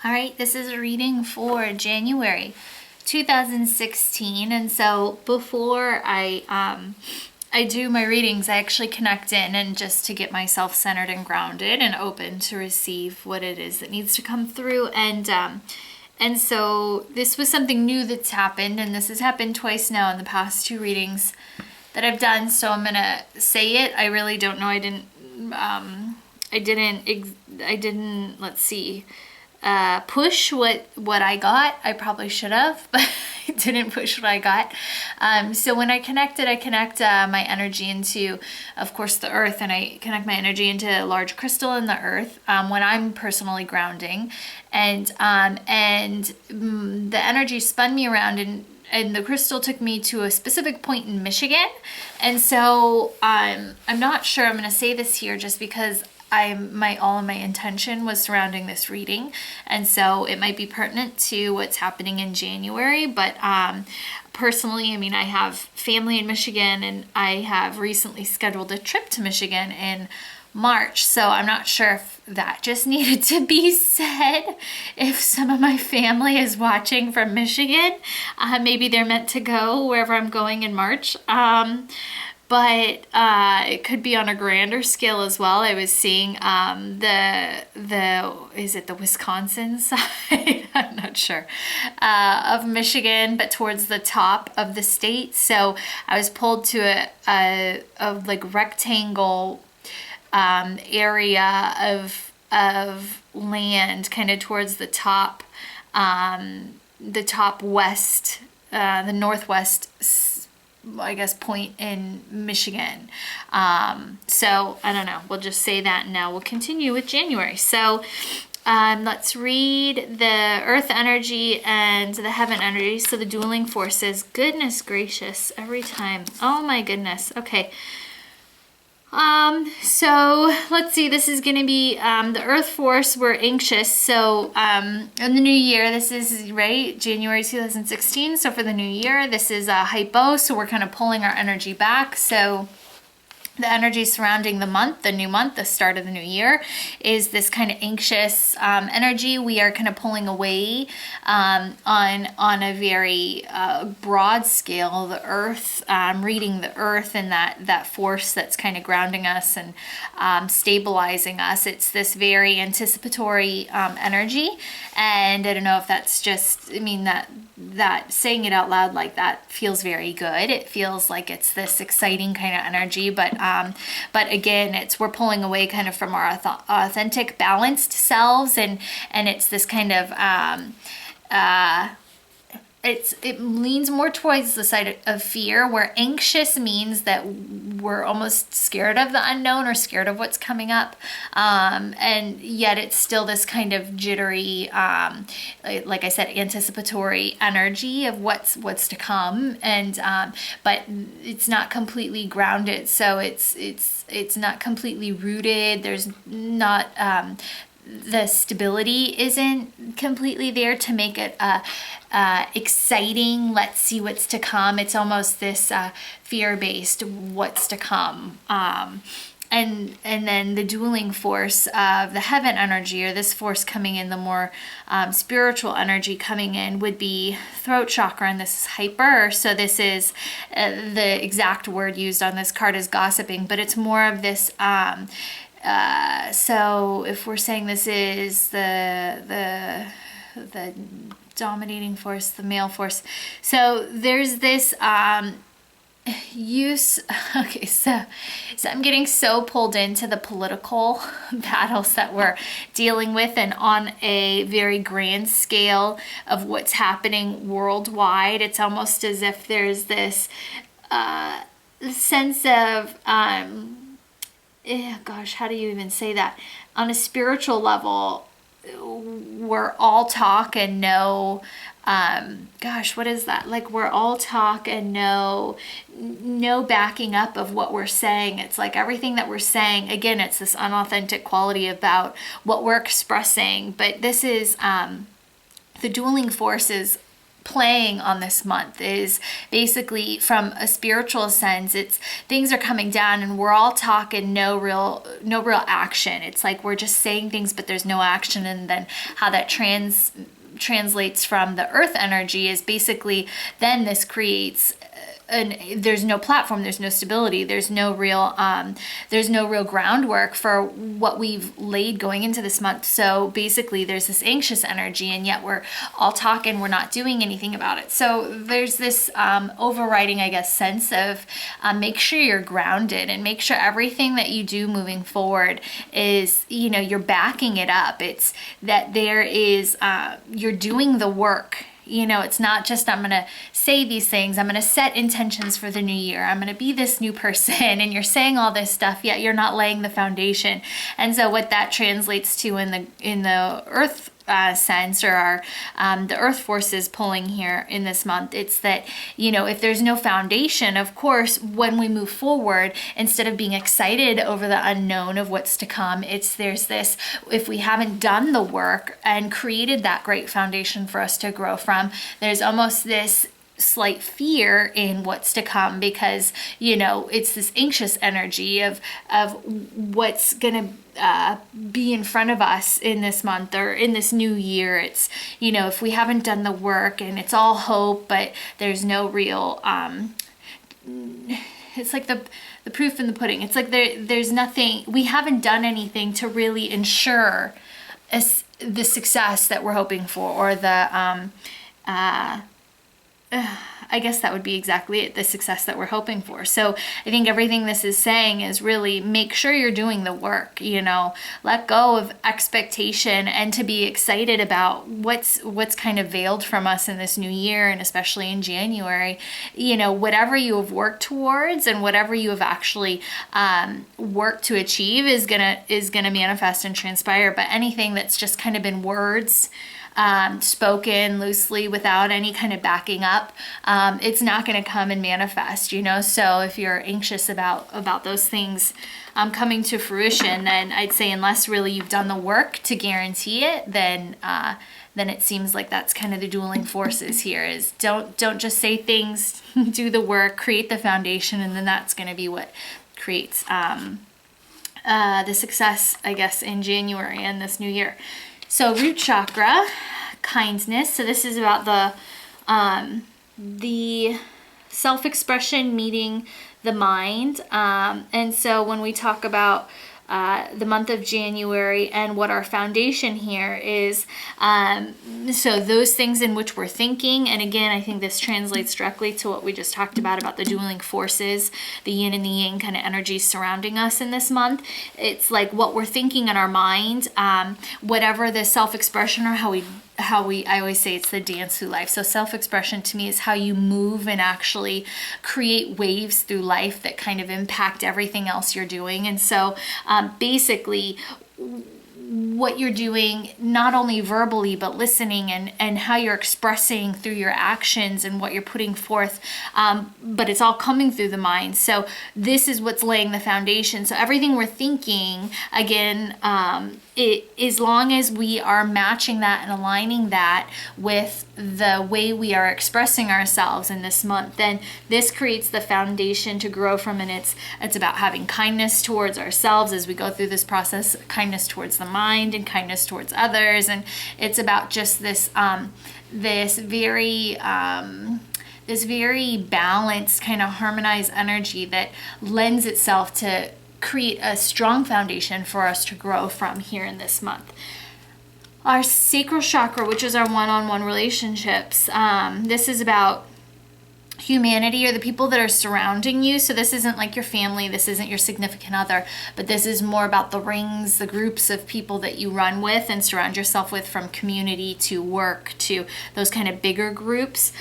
All right, this is a reading for January 2016. And so before I do my readings, I actually connect in and just to get myself centered and grounded and open to receive what it is that needs to come through. And so this was something new that's happened, and this has happened twice now in the past two readings that I've done. So I'm gonna say it. I really don't know. I didn't. Let's see. Push what I got. I probably should have, but I didn't push what I got. So when I connect my energy into, of course, the earth, and I connect my energy into a large crystal in the earth when I'm personally grounding, and the energy spun me around and the crystal took me to a specific point in Michigan. And so I'm not sure I'm going to say this here just because all of my intention was surrounding this reading, and so it might be pertinent to what's happening in January. But personally, I mean, I have family in Michigan, and I have recently scheduled a trip to Michigan in March, so I'm not sure if that just needed to be said. If some of my family is watching from Michigan, maybe they're meant to go wherever I'm going in March. But it could be on a grander scale as well. I was seeing is it the Wisconsin side? I'm not sure, of Michigan, but towards the top of the state. So I was pulled to a like rectangle area of land, kind of towards the top west, the northwest, I guess, point in Michigan. So I don't know. We'll just say that now. We'll continue with January. So let's read the earth energy and the heaven energy. So the dueling forces. Goodness gracious, every time. Oh my goodness. Okay. So let's see, this is going to be, the earth force, we're anxious. So, in the new year, this is, right, January 2016. So for the new year, this is a hypo. So we're kind of pulling our energy back. So the energy surrounding the month, the new month, the start of the new year, is this kind of anxious energy. We are kind of pulling away on a very broad scale. The earth, reading the earth and that force that's kind of grounding us and stabilizing us. It's this very anticipatory energy, and I don't know if that's just, I mean, that saying it out loud like that feels very good. It feels like it's this exciting kind of energy, but again, we're pulling away kind of from our authentic, balanced selves, and it's this kind of it leans more towards the side of fear, where anxious means that we're almost scared of the unknown or scared of what's coming up, and yet it's still this kind of jittery, like I said, anticipatory energy of what's to come, and but it's not completely grounded, so it's not completely rooted. There's not the stability isn't completely there to make it exciting. Let's see what's to come. It's almost this fear-based what's to come. And then the dueling force of the heaven energy, or this force coming in, the more spiritual energy coming in, would be throat chakra, and this is hyper. So this is the exact word used on this card is gossiping, but it's more of this. So if we're saying this is the dominating force, the male force, so there's this use. Okay, so I'm getting so pulled into the political battles that we're dealing with, and on a very grand scale of what's happening worldwide. It's almost as if there's this sense of gosh, how do you even say that? On a spiritual level, we're all talk and no, gosh, what is that? Like, we're all talk and no backing up of what we're saying. It's like everything that we're saying, again, it's this unauthentic quality about what we're expressing. But this is, the dueling forces playing on this month is basically, from a spiritual sense, it's things are coming down and we're all talking no real action. It's like we're just saying things but there's no action. And then how that translates from the earth energy is basically then this creates there's no platform, there's no stability, there's no real groundwork for what we've laid going into this month. So basically there's this anxious energy, and yet we're all talking, we're not doing anything about it. So there's this overriding, I guess, sense of make sure you're grounded and make sure everything that you do moving forward is, you're backing it up. It's that there is, you're doing the work. It's not just I'm going to say these things. I'm going to set intentions for the new year. I'm going to be this new person. And you're saying all this stuff, yet you're not laying the foundation. And so what that translates to in the earth sense, or the earth forces pulling here in this month, it's that, if there's no foundation, of course, when we move forward, instead of being excited over the unknown of what's to come, there's this, if we haven't done the work and created that great foundation for us to grow from, there's almost this slight fear in what's to come, because it's this anxious energy of what's gonna be in front of us in this month or in this new year. It's if we haven't done the work and it's all hope, but there's no real it's like the proof in the pudding. It's like there's nothing, we haven't done anything to really ensure the success that we're hoping for, or the I guess that would be exactly it, the success that we're hoping for. So I think everything this is saying is really make sure you're doing the work, let go of expectation and to be excited about what's kind of veiled from us in this new year, and especially in January. Whatever you have worked towards and whatever you have actually worked to achieve is gonna manifest and transpire. But anything that's just kind of been words, spoken loosely without any kind of backing up, it's not going to come and manifest, So if you're anxious about those things coming to fruition, then I'd say unless really you've done the work to guarantee it, then it seems like that's kind of the dueling forces here, is don't just say things, do the work, create the foundation, and then that's going to be what creates the success, I guess, in January and this new year. So root chakra, kindness. So this is about the self-expression meeting the mind. And so when we talk about the month of January and what our foundation here is, so those things in which we're thinking, and again, I think this translates directly to what we just talked about the dueling forces, the yin and the yang kind of energies surrounding us in this month. It's like what we're thinking in our mind, whatever the self-expression, or I always say it's the dance through life. So self-expression to me is how you move and actually create waves through life that kind of impact everything else you're doing. And so basically what you're doing, not only verbally, but listening and how you're expressing through your actions and what you're putting forth, but it's all coming through the mind. So this is what's laying the foundation. So everything we're thinking, again, as long as we are matching that and aligning that with the way we are expressing ourselves in this month, then this creates the foundation to grow from. And it's about having kindness towards ourselves as we go through this process, kindness towards the mind and kindness towards others. And it's about just this very balanced, kind of harmonized energy that lends itself to create a strong foundation for us to grow from here in this month. Our sacral chakra, which is our one-on-one relationships, this is about humanity, or the people that are surrounding you. So this isn't like your family, this isn't your significant other, but this is more about the rings, the groups of people that you run with and surround yourself with, from community to work to those kind of bigger groups,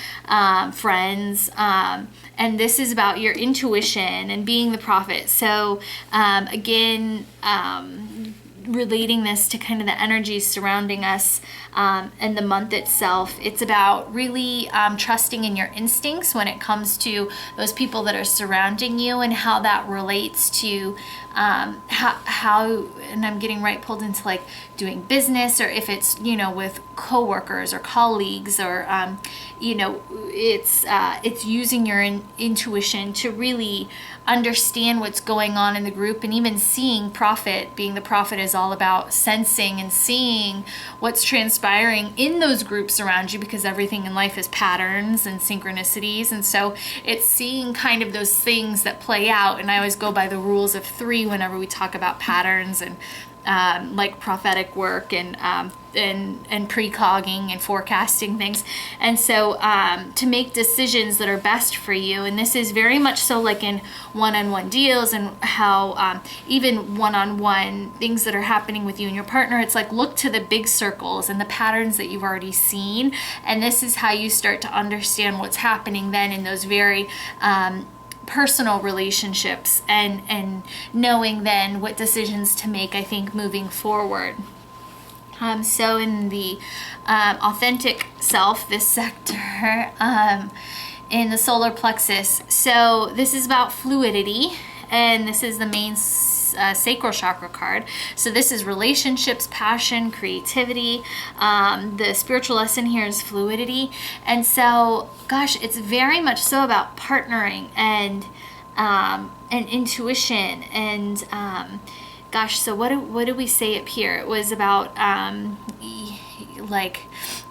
friends, and this is about your intuition and being the prophet. So again, relating this to kind of the energies surrounding us and the month itself, it's about really trusting in your instincts when it comes to those people that are surrounding you, and how that relates to how, and I'm getting pulled into like doing business, or if it's, you know, with coworkers or colleagues, or you know, it's using your intuition to really understand what's going on in the group. And even seeing prophet, being the prophet, is all about sensing and seeing what's transpiring in those groups around you, because everything in life is patterns and synchronicities. And so it's seeing kind of those things that play out. And I always go by the rules of 3 whenever we talk about patterns and like prophetic work and precogging and forecasting things. And so to make decisions that are best for you. And this is very much so like in one-on-one deals, and how even one-on-one things that are happening with you and your partner, it's like, look to the big circles and the patterns that you've already seen. And this is how you start to understand what's happening then in those very personal relationships, and knowing then what decisions to make, I think, moving forward. So in the authentic self, this sector, in the solar plexus, so this is about fluidity, and this is the main sacral chakra card. So this is relationships, passion, creativity. The spiritual lesson here is fluidity. And so, gosh, it's very much so about partnering and intuition. And gosh, so what did we say up here? It was about like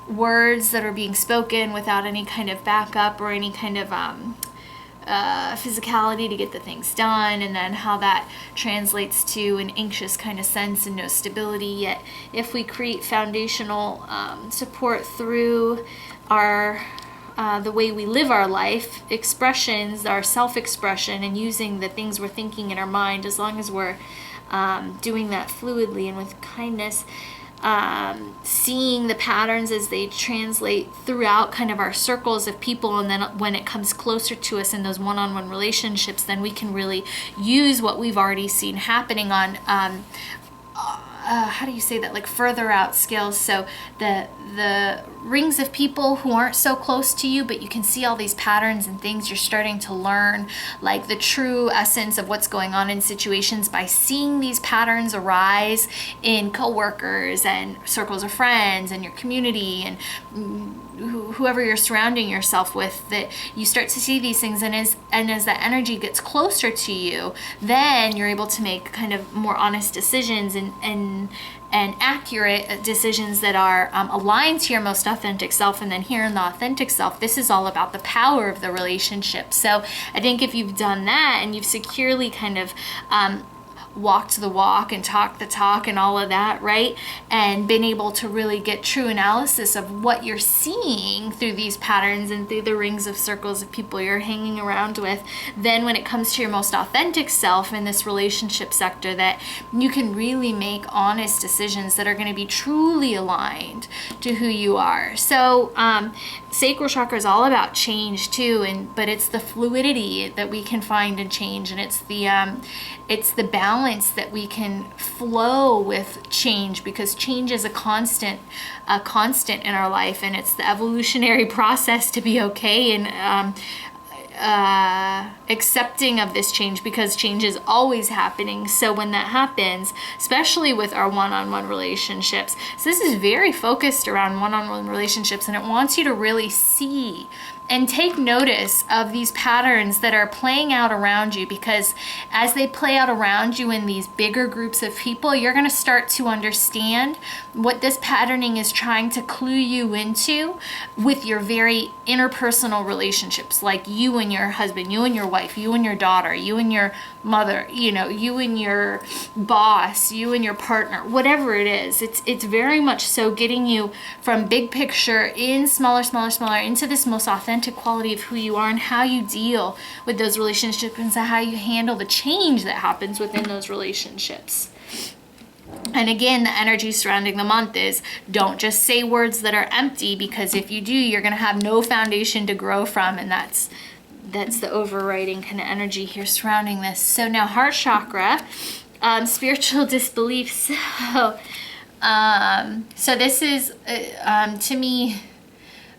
words that are being spoken without any kind of backup or any kind of physicality to get the things done, and then how that translates to an anxious kind of sense and no stability. Yet if we create foundational support through our the way we live our life, expressions, our self-expression, and using the things we're thinking in our mind, as long as we're doing that fluidly and with kindness, seeing the patterns as they translate throughout kind of our circles of people, and then when it comes closer to us in those one-on-one relationships, then we can really use what we've already seen happening on how do you say that, like further out scales. So the rings of people who aren't so close to you, but you can see all these patterns and things. You're starting to learn like the true essence of what's going on in situations by seeing these patterns arise in coworkers and circles of friends and your community and whoever you're surrounding yourself with, that you start to see these things. And as that energy gets closer to you, then you're able to make kind of more honest decisions and accurate decisions that are aligned to your most authentic self. And then here in the authentic self, this is all about the power of the relationship. So I think if you've done that and you've securely kind of walked the walk and talked the talk and all of that, right? And been able to really get true analysis of what you're seeing through these patterns and through the rings of circles of people you're hanging around with, then when it comes to your most authentic self in this relationship sector, that you can really make honest decisions that are going to be truly aligned to who you are. So sacral chakra is all about change too, but it's the fluidity that we can find in change, and it's the balance that we can flow with change, because change is a constant in our life, and it's the evolutionary process to be okay and accepting of this change, because change is always happening. So when that happens, especially with our one-on-one relationships, so this is very focused around one-on-one relationships, and it wants you to really see and take notice of these patterns that are playing out around you, because as they play out around you in these bigger groups of people, you're going to start to understand what this patterning is trying to clue you into with your very interpersonal relationships, like you and your husband, you and your wife, you and your daughter, you and your mother, you and your boss, you and your partner, whatever it is. It's very much so getting you from big picture in smaller into this most authentic quality of who you are and how you deal with those relationships, and how you handle the change that happens within those relationships. And again, the energy surrounding the month is, don't just say words that are empty, because if you do, you're going to have no foundation to grow from, and that's the overriding kind of energy here surrounding this. So now heart chakra, spiritual disbelief. So this is, to me,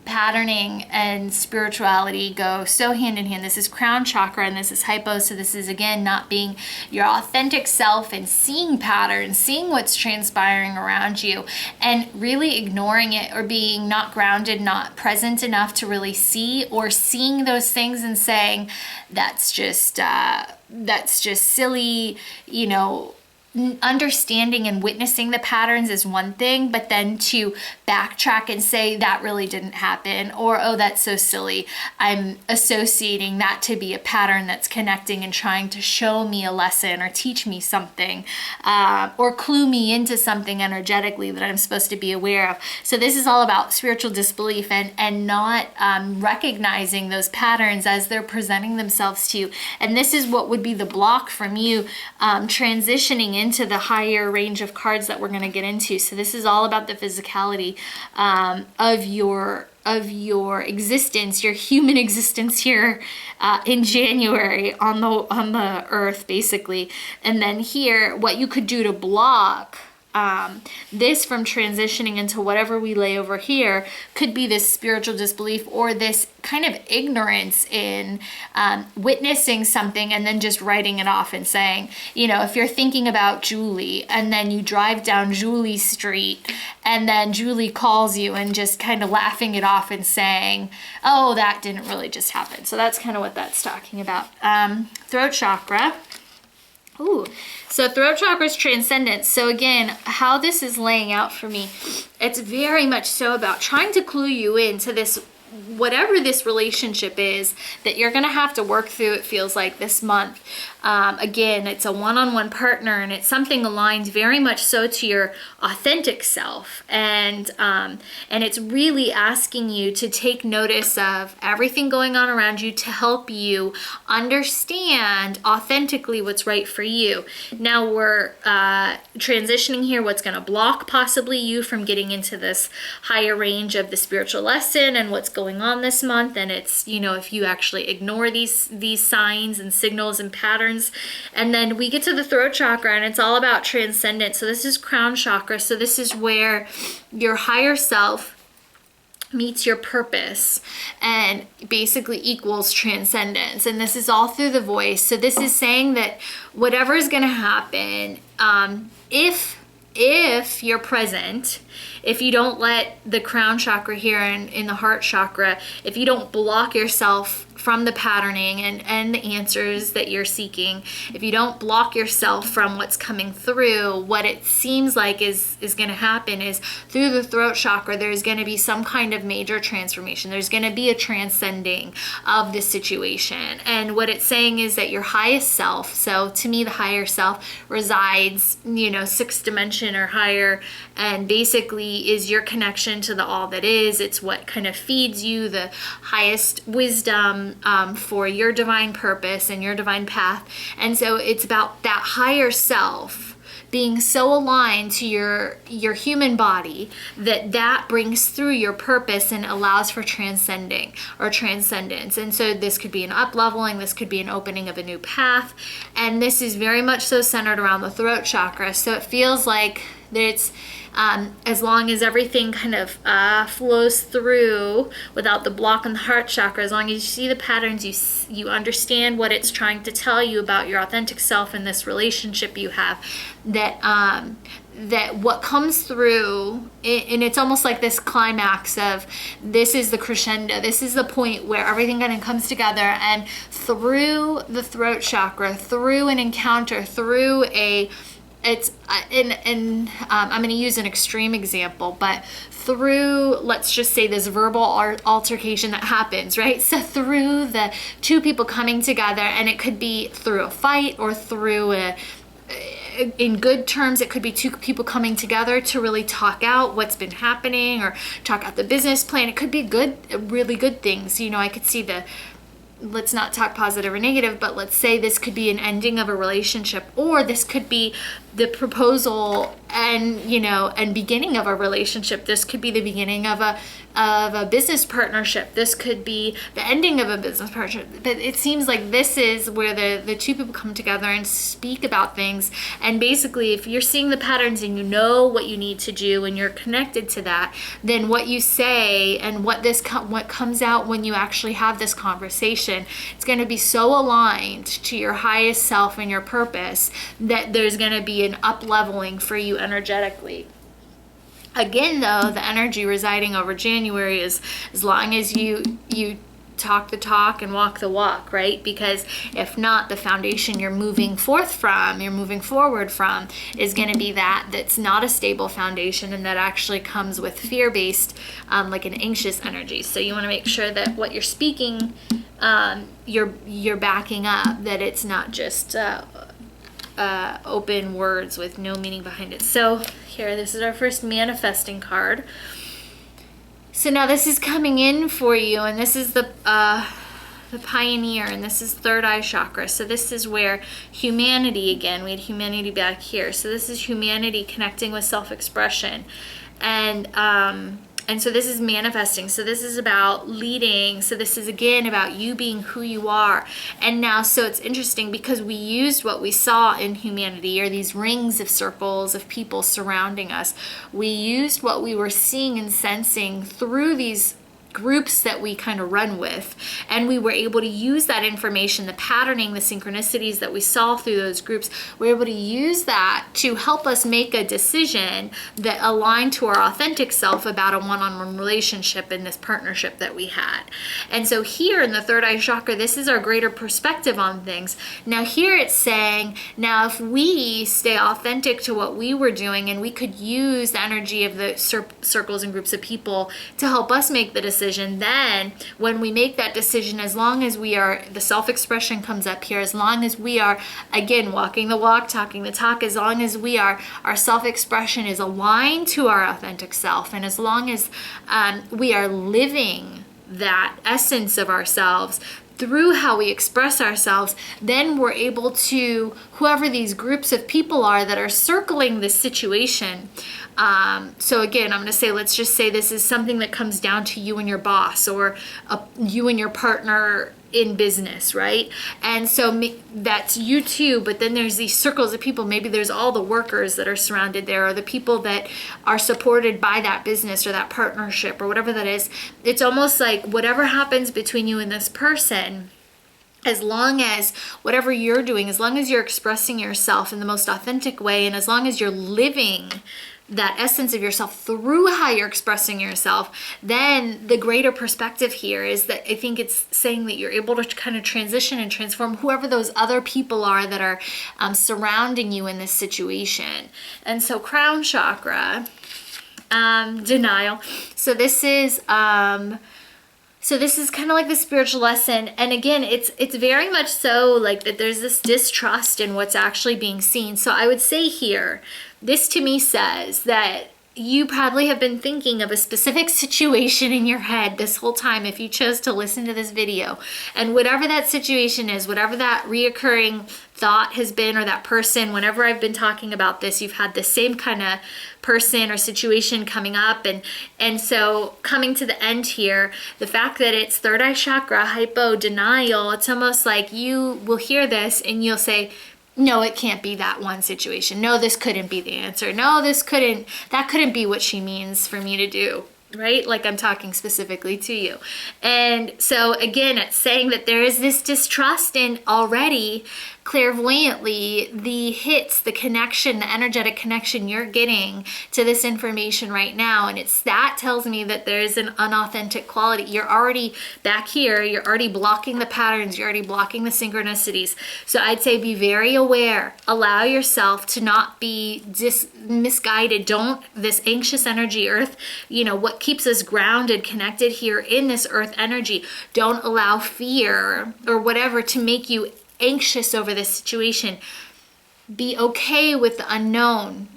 patterning and spirituality go so hand in hand. This is crown chakra and this is hypo. So this is, again, not being your authentic self and seeing patterns, seeing what's transpiring around you and really ignoring it, or being not grounded, not present enough to really see, or seeing those things and saying, that's just silly, you know. Understanding and witnessing the patterns is one thing, but then to backtrack and say that really didn't happen, or oh, that's so silly, I'm associating that to be a pattern that's connecting and trying to show me a lesson or teach me something, or clue me into something energetically that I'm supposed to be aware of. So this is all about spiritual disbelief and not recognizing those patterns as they're presenting themselves to you. And this is what would be the block from you transitioning into the higher range of cards that we're going to get into. So this is all about the physicality of your existence, your human existence here in January on the earth, basically. And then here, what you could do to block this from transitioning into whatever we lay over here could be this spiritual disbelief, or this kind of ignorance in witnessing something and then just writing it off and saying, you know, if you're thinking about Julie and then you drive down Julie Street and then Julie calls you and just kind of laughing it off and saying, oh, that didn't really just happen. So that's kind of what that's talking about. Throat chakra. Ooh, so throat chakra is transcendence. So again, how this is laying out for me, it's very much so about trying to clue you into this, whatever this relationship is that you're going to have to work through, it feels like, this month. Again, it's a one-on-one partner, and it's something aligned very much so to your authentic self. And it's really asking you to take notice of everything going on around you to help you understand authentically what's right for you. Now we're transitioning here, what's going to block possibly you from getting into this higher range of the spiritual lesson and what's going on this month. And it's, you know, if you actually ignore these signs and signals and patterns. And then we get to the throat chakra, and it's all about transcendence. So this is crown chakra. So this is where your higher self meets your purpose and basically equals transcendence. And this is all through the voice. So this is saying that whatever is going to happen, if you're present, if you don't let the crown chakra here and in the heart chakra, if you don't block yourself from the patterning and the answers that you're seeking, if you don't block yourself from what's coming through, what it seems like is going to happen is through the throat chakra, there's going to be some kind of major transformation. There's going to be a transcending of the situation. And what it's saying is that your highest self, so to me, the higher self resides, you know, sixth dimension or higher, and basically is your connection to the all that is. It's what kind of feeds you the highest wisdom for your divine purpose and your divine path. And so it's about that higher self being so aligned to your human body that brings through your purpose and allows for transcending or transcendence. And so this could be an up-leveling, this could be an opening of a new path, and this is very much so centered around the throat chakra. So it feels like it's as long as everything kind of flows through without the block in the heart chakra, as long as you see the patterns, you understand what it's trying to tell you about your authentic self and this relationship you have, that what comes through, and it's almost like this climax of, this is the crescendo, this is the point where everything kind of comes together, and through the throat chakra, through an encounter, through I'm going to use an extreme example, but through, let's just say, this verbal altercation that happens, right? So through the two people coming together, and it could be through a fight or through in good terms, it could be two people coming together to really talk out what's been happening or talk out the business plan. It could be good, really good things. You know, I could see let's not talk positive or negative, but let's say this could be an ending of a relationship, or this could be the proposal and beginning of a relationship. This could be the beginning of a business partnership. This could be the ending of a business partnership. But it seems like this is where the two people come together and speak about things. And basically, if you're seeing the patterns and you know what you need to do and you're connected to that, then what you say and what comes out when you actually have this conversation, it's going to be so aligned to your highest self and your purpose that there's going to be an up-leveling for you energetically. Again, though, the energy residing over January is as long as you talk the talk and walk the walk, right? Because if not, the foundation you're moving forward from is going to be that's not a stable foundation, and that actually comes with fear-based, like an anxious energy. So you want to make sure that what you're speaking, you're backing up, that it's not just open words with no meaning behind it. So here, this is our first manifesting card. So now this is coming in for you, and this is the pioneer, and this is third eye chakra. So this is where humanity, again, we had humanity back here. So this is humanity connecting with self-expression. And so this is manifesting. So this is about leading. So this is again about you being who you are. And now, so it's interesting because we used what we saw in humanity, or these rings of circles of people surrounding us. We used what we were seeing and sensing through these groups that we kind of run with, and we were able to use that information, the patterning, the synchronicities that we saw through those groups. We're able to use that to help us make a decision that aligned to our authentic self about a one-on-one relationship in this partnership that we had. And so here in the third eye chakra, this is our greater perspective on things. Now here it's saying, now if we stay authentic to what we were doing, and we could use the energy of the circles and groups of people to help us make the decision, then when we make that decision, as long as we are, the self-expression comes up here, as long as we are, again, walking the walk, talking the talk, as long as we are, our self-expression is aligned to our authentic self, and as long as we are living that essence of ourselves through how we express ourselves, then we're able to, whoever these groups of people are that are circling this situation. So again, I'm going to say, let's just say this is something that comes down to you and your boss, or you and your partner in business, right? And so that's you too, but then there's these circles of people. Maybe there's all the workers that are surrounded there, or the people that are supported by that business or that partnership or whatever that is. It's almost like whatever happens between you and this person, as long as whatever you're doing, as long as you're expressing yourself in the most authentic way, and as long as you're living that essence of yourself through how you're expressing yourself, then the greater perspective here is that I think it's saying that you're able to kind of transition and transform whoever those other people are that are surrounding you in this situation. And so crown chakra, denial. So this is kind of like the spiritual lesson. And again, it's very much so like that there's this distrust in what's actually being seen. So I would say here, this to me says that you probably have been thinking of a specific situation in your head this whole time if you chose to listen to this video. And whatever that situation is, whatever that reoccurring thought has been, or that person, whenever I've been talking about this, you've had the same kind of person or situation coming up. And so coming to the end here, the fact that it's third eye chakra, hypo, denial, it's almost like you will hear this and you'll say, no, it can't be that one situation. No, this couldn't be the answer. No, that couldn't be what she means for me to do, right? Like I'm talking specifically to you. And so again, it's saying that there is this distrust in already clairvoyantly the hits, the connection, the energetic connection you're getting to this information right now. And that tells me that there's an unauthentic quality. You're already back here, you're already blocking the patterns, you're already blocking the synchronicities. So I'd say be very aware. Allow yourself to not be misguided. This anxious energy, earth, what keeps us grounded, connected here in this earth energy. Don't allow fear or whatever to make you anxious over this situation. Be okay with the unknown,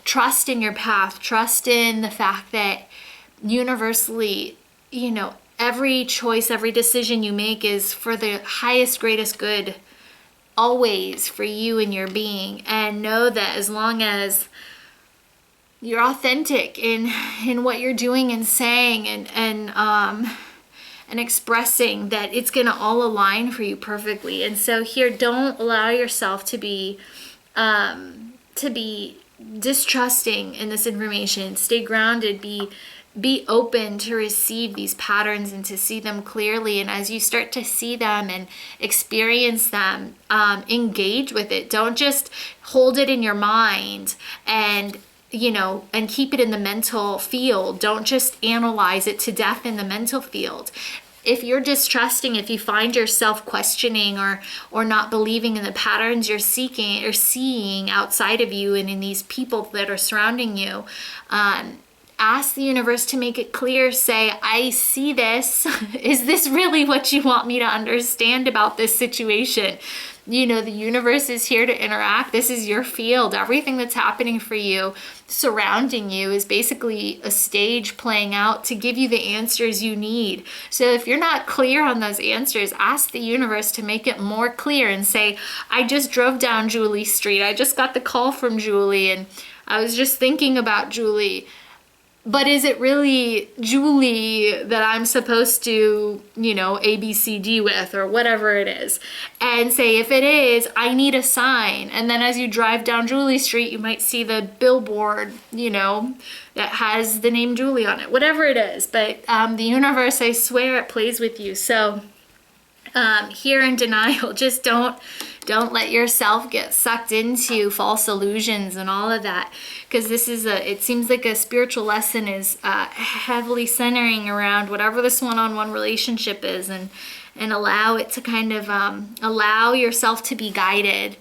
trust in your path, trust in the fact that universally, every choice, every decision you make is for the highest, greatest good, always for you and your being. And know that as long as you're authentic in what you're doing and saying and expressing, that it's going to all align for you perfectly. And so here, don't allow yourself to be distrusting in this information. Stay grounded, be open to receive these patterns and to see them clearly. And as you start to see them and experience them, engage with it. Don't just hold it in your mind and keep it in the mental field. Don't just analyze it to death in the mental field. If you're distrusting, if you find yourself questioning or not believing in the patterns you're seeking or seeing outside of you and in these people that are surrounding you, ask the universe to make it clear. Say, I see this. Is this really what you want me to understand about this situation? The universe is here to interact. This is your field. Everything that's happening for you, surrounding you, is basically a stage playing out to give you the answers you need. So if you're not clear on those answers, ask the universe to make it more clear and say, I just drove down Julie Street. I just got the call from Julie and I was just thinking about Julie. But is it really Julie that I'm supposed to, ABCD with, or whatever it is? And say, if it is, I need a sign. And then as you drive down Julie Street, you might see the billboard, that has the name Julie on it, whatever it is. But the universe, I swear, it plays with you. So here in denial, just don't let yourself get sucked into false illusions and all of that, because it seems like a spiritual lesson is heavily centering around whatever this one-on-one relationship is, and allow it to kind of allow yourself to be guided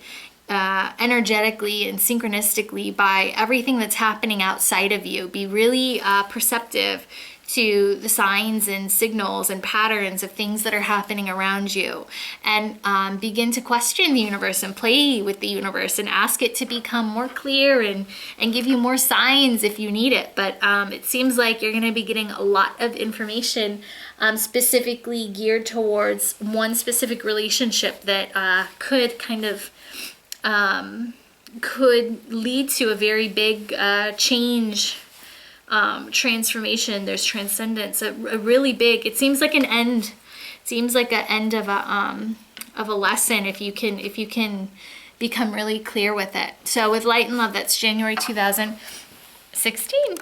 energetically and synchronistically by everything that's happening outside of you. Be really perceptive to the signs and signals and patterns of things that are happening around you, and begin to question the universe and play with the universe and ask it to become more clear and give you more signs if you need it. But it seems like you're going to be getting a lot of information specifically geared towards one specific relationship that could kind of could lead to a very big change, transformation. There's transcendence, a really big, it seems like an end of a lesson if you can become really clear with it. So with Light and Love, that's January 2016.